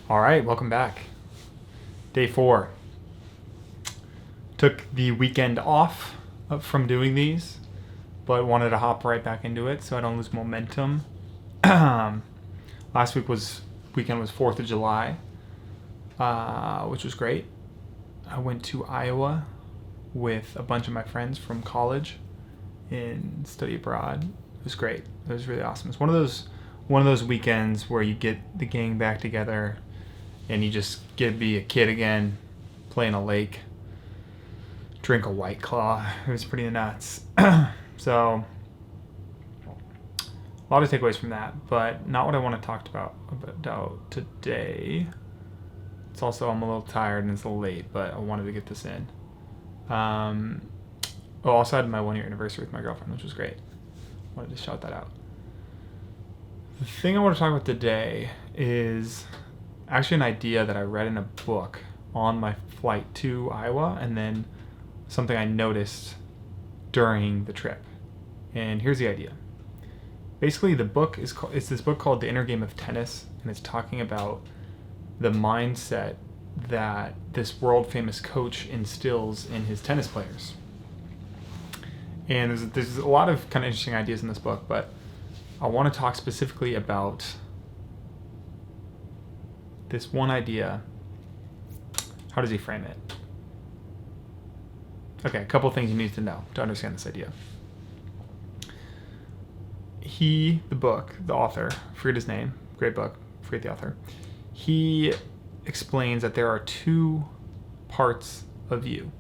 All right, welcome back. Day 4. Took the weekend off from doing these, but wanted to hop right back into it so I don't lose momentum. Last weekend was 4th of July, which was great. I went to Iowa with a bunch of my friends from college and study abroad. It was great. It was really awesome. It's one of those weekends where you get the gang back together and you just get to be a kid again, play in a lake, drink a White Claw. It was pretty nuts. So, a lot of takeaways from that, but not what I want to talk about today. It's also, I'm a little tired and it's a little late, but I wanted to get this in. Also had my 1-year anniversary with my girlfriend, which was great. Wanted to shout that out. The thing I want to talk about today is actually an idea that I read in a book on my flight to Iowa, and then something I noticed during the trip. And here's the idea. Basically, the book it's this book called The Inner Game of Tennis, and it's talking about the mindset that this world-famous coach instills in his tennis players. And there's a lot of kind of interesting ideas in this book, but I want to talk specifically about this one idea. How does he frame it? Okay, a couple things you need to know to understand this idea. The author, forget his name, great book, forget the author. He explains that there are two parts of you.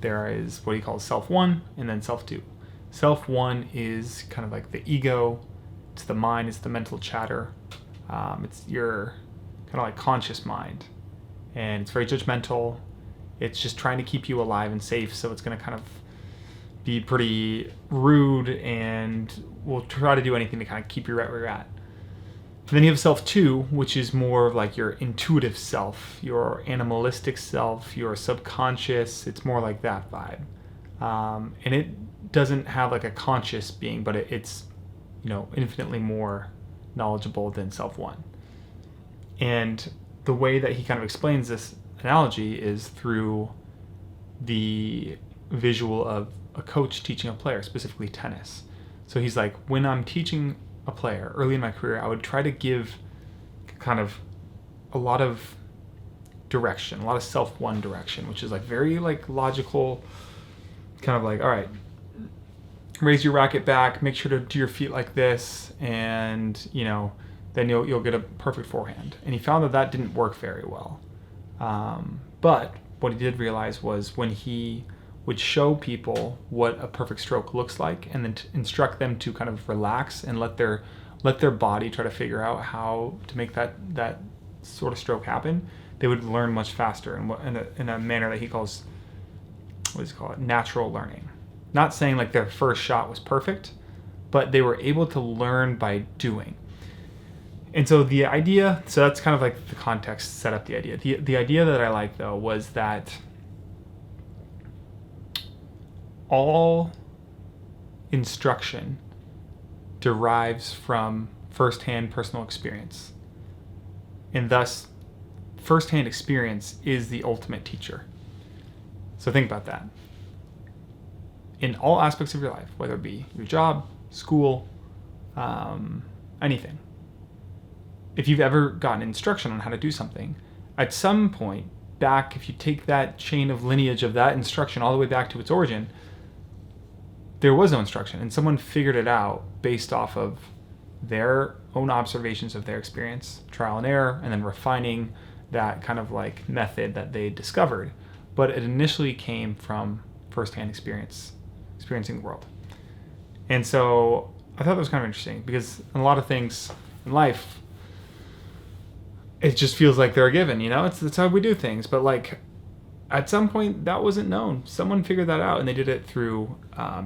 There is what he calls self 1 and then self 2. Self 1 is kind of like the ego, it's the mind, it's the mental chatter. It's your kind of like conscious mind. And it's very judgmental. It's just trying to keep you alive and safe, so it's going to kind of be pretty rude and will try to do anything to kind of keep you right where you're at. And then you have self 2, which is more of like your intuitive self, your animalistic self, your subconscious. It's more like that vibe. And it doesn't have like a conscious being, but it's infinitely more knowledgeable than self 1. And the way that he kind of explains this analogy is through the visual of a coach teaching a player, specifically tennis. So he's like, when I'm teaching a player early in my career, I would try to give kind of a lot of direction, a lot of self 1 direction, which is like very like logical, kind of like, all right, raise your racket back, make sure to do your feet like this, and then you'll get a perfect forehand. And he found that didn't work very well. But what he did realize was when he would show people what a perfect stroke looks like, and then instruct them to kind of relax and let their body try to figure out how to make that sort of stroke happen, they would learn much faster in a manner that he calls, what does he call it, natural learning. Not saying like their first shot was perfect, but they were able to learn by doing. And so the idea, so that's kind of like the context set up the idea. The idea that I like, though, was that all instruction derives from firsthand personal experience. And thus, firsthand experience is the ultimate teacher. So think about that. In all aspects of your life, whether it be your job, school, anything. If you've ever gotten instruction on how to do something, at some point back, if you take that chain of lineage of that instruction all the way back to its origin, there was no instruction, and someone figured it out based off of their own observations of their experience, trial and error, and then refining that kind of like method that they discovered. But it initially came from firsthand experiencing the world. And so I thought that was kind of interesting, because in a lot of things in life, it just feels like they're a given, it's how we do things. But like at some point that wasn't known. Someone figured that out, and they did it through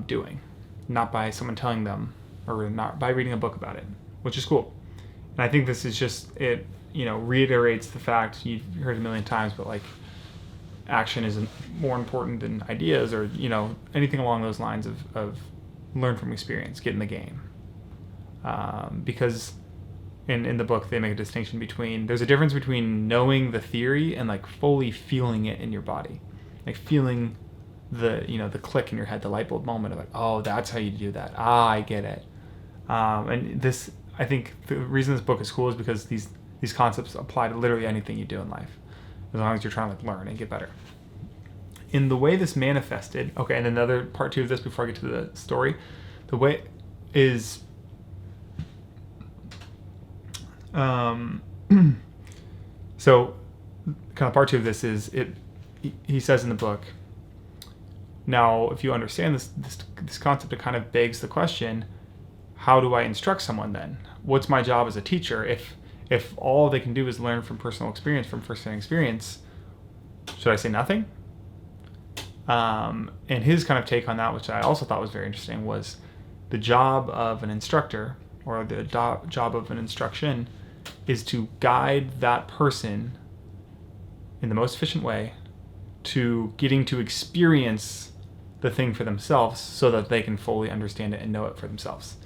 doing, not by someone telling them, or not by reading a book about it, which is cool. And I think this is just, it reiterates the fact you've heard a million times, but like action is more important than ideas, or anything along those lines of learn from experience, get in the game, because in the book, they make a distinction between, there's a difference between knowing the theory and like fully feeling it in your body, like feeling the click in your head, the light bulb moment of like, oh, that's how you do that. I get it. And this, I think the reason this book is cool is because these concepts apply to literally anything you do in life, as long as you're trying to like learn and get better. In the way this manifested, okay, and another part two of this before I get to the story, the way is, so kind of part two of this is he says in the book, now if you understand this concept, it kind of begs the question, how do I instruct someone then? What's my job as a teacher if all they can do is learn from personal experience, from first-hand experience? Should I say nothing? And his kind of take on that, which I also thought was very interesting, was the job of an instructor, or the job of an instruction, is to guide that person in the most efficient way to getting to experience the thing for themselves so that they can fully understand it and know it for themselves.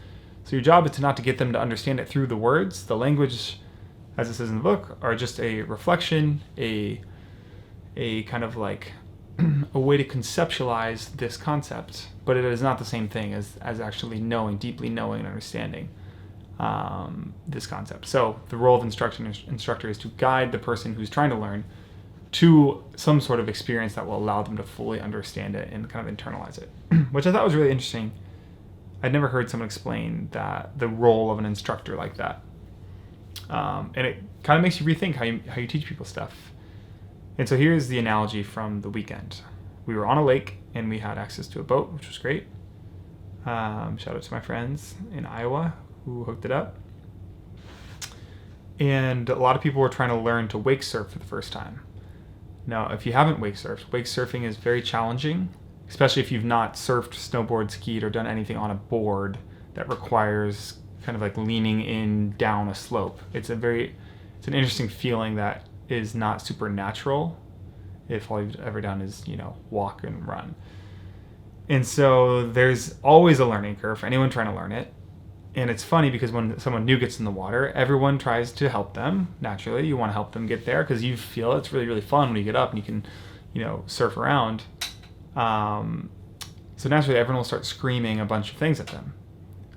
So your job is to not to get them to understand it through the words. The language, as it says in the book, are just a reflection, a kind of like a way to conceptualize this concept, but it is not the same thing as actually knowing, deeply knowing and understanding this concept. So the role of instructor is to guide the person who's trying to learn to some sort of experience that will allow them to fully understand it and kind of internalize it, which I thought was really interesting. I'd never heard someone explain that, the role of an instructor like that. And it kind of makes you rethink how you teach people stuff. And so here's the analogy from the weekend. We were on a lake and we had access to a boat, which was great. Shout out to my friends in Iowa who hooked it up. And a lot of people were trying to learn to wake surf for the first time. Now, if you haven't wake surfing is very challenging, especially if you've not surfed, snowboard, skied, or done anything on a board that requires kind of like leaning in down a slope. It's an interesting feeling that is not super natural if all you've ever done is, walk and run. And so there's always a learning curve for anyone trying to learn it. And it's funny because when someone new gets in the water, everyone tries to help them. Naturally, you want to help them get there because you feel it's really, really fun when you get up and you can, surf around. So naturally, everyone will start screaming a bunch of things at them.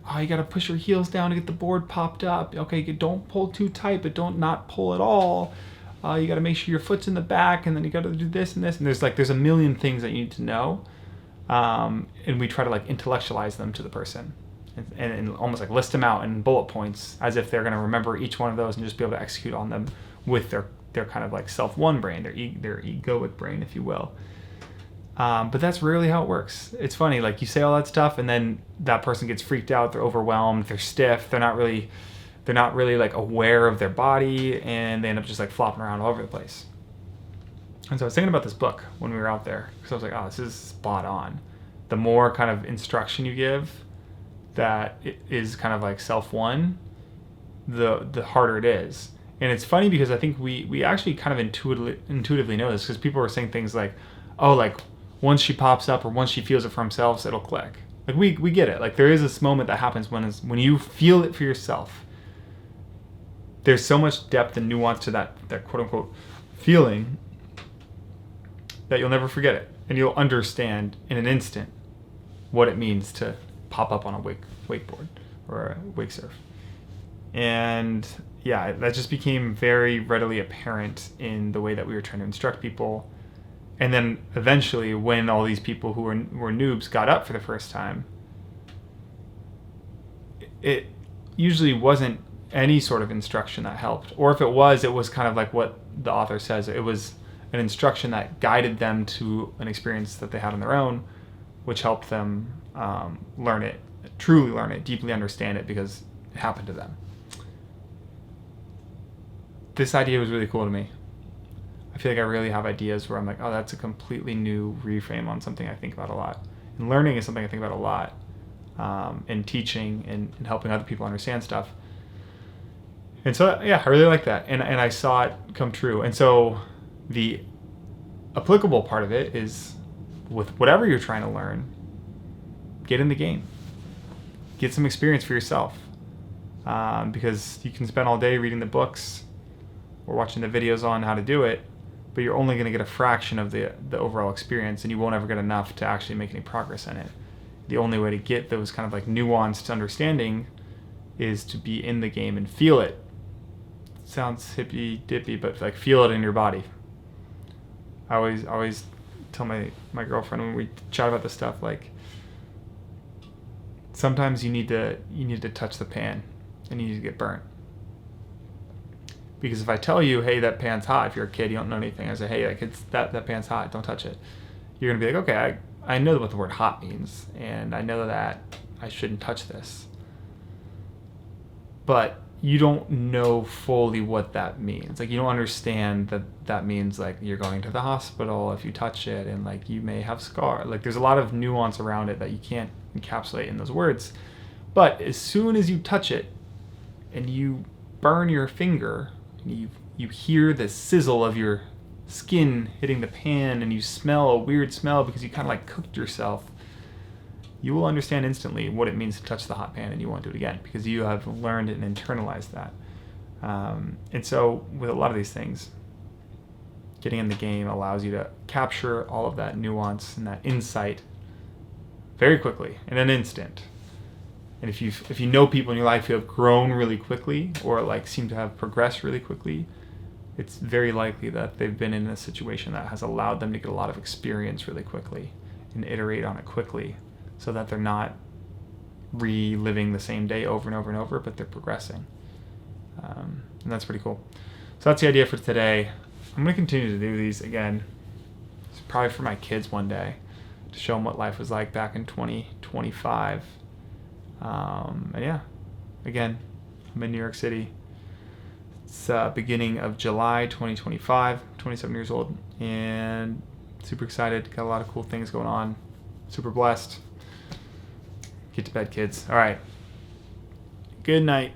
Oh, you got to push your heels down to get the board popped up. Okay, don't pull too tight, but don't not pull at all. You got to make sure your foot's in the back, and then you got to do this and this. And there's a million things that you need to know. And we try to like intellectualize them to the person. And almost like list them out in bullet points as if they're going to remember each one of those and just be able to execute on them with their kind of like self-one brain, their egoic brain, if you will. But that's rarely how it works. It's funny, like you say all that stuff and then that person gets freaked out, they're overwhelmed, they're stiff, they're not really like aware of their body, and they end up just like flopping around all over the place. And so I was thinking about this book when we were out there, because I was like, oh, this is spot on. The more kind of instruction you give that is kind of like self-one, the harder it is. And it's funny because I think we actually kind of intuitively know this, because people were saying things like, oh, like once she pops up or once she feels it for themselves, it'll click. Like we get it. Like there is this moment that happens when you feel it for yourself. There's so much depth and nuance to that quote unquote feeling that you'll never forget it, and you'll understand in an instant what it means to pop up on a wakeboard or a wake surf. And yeah, that just became very readily apparent in the way that we were trying to instruct people. And then eventually, when all these people who were noobs got up for the first time, it usually wasn't any sort of instruction that helped. Or if it was kind of like what the author says. It was an instruction that guided them to an experience that they had on their own, which helped them learn it, truly learn it, deeply understand it because it happened to them. This idea was really cool to me. I feel like I really have ideas where I'm like, oh, that's a completely new reframe on something I think about a lot. And learning is something I think about a lot. And teaching and helping other people understand stuff. And so, yeah, I really like that. And I saw it come true. And so the applicable part of it is with whatever you're trying to learn, get in the game. Get some experience for yourself. because you can spend all day reading the books or watching the videos on how to do it, but you're only going to get a fraction of the overall experience, and you won't ever get enough to actually make any progress in it. The only way to get those kind of like nuanced understanding is to be in the game and feel it. Sounds hippy dippy, but like feel it in your body. I always tell my girlfriend when we chat about this stuff, like sometimes you need to touch the pan and you need to get burnt. Because if I tell you, hey, that pan's hot, if you're a kid, you don't know anything, I say, hey, like that pan's hot, don't touch it. You're gonna be like, okay, I know what the word hot means, and I know that I shouldn't touch this. But you don't know fully what that means. Like, you don't understand that means like you're going to the hospital if you touch it, and like you may have scar. Like, there's a lot of nuance around it that you can't encapsulate in those words. But as soon as you touch it and you burn your finger, and you hear the sizzle of your skin hitting the pan, and you smell a weird smell because you kind of like cooked yourself, you will understand instantly what it means to touch the hot pan, and you won't do it again because you have learned and internalized that. And so with a lot of these things, getting in the game allows you to capture all of that nuance and that insight very quickly, in an instant. And if you know people in your life who have grown really quickly or like seem to have progressed really quickly, it's very likely that they've been in a situation that has allowed them to get a lot of experience really quickly and iterate on it quickly, so that they're not reliving the same day over and over and over, but they're progressing. And that's pretty cool. So that's the idea for today. I'm going to continue to do these again. It's probably for my kids one day, to show them what life was like back in 2025. And yeah, again, I'm in New York City. It's beginning of July 2025, 27 years old, and super excited. Got a lot of cool things going on. Super blessed. Get to bed, kids. All right. Good night.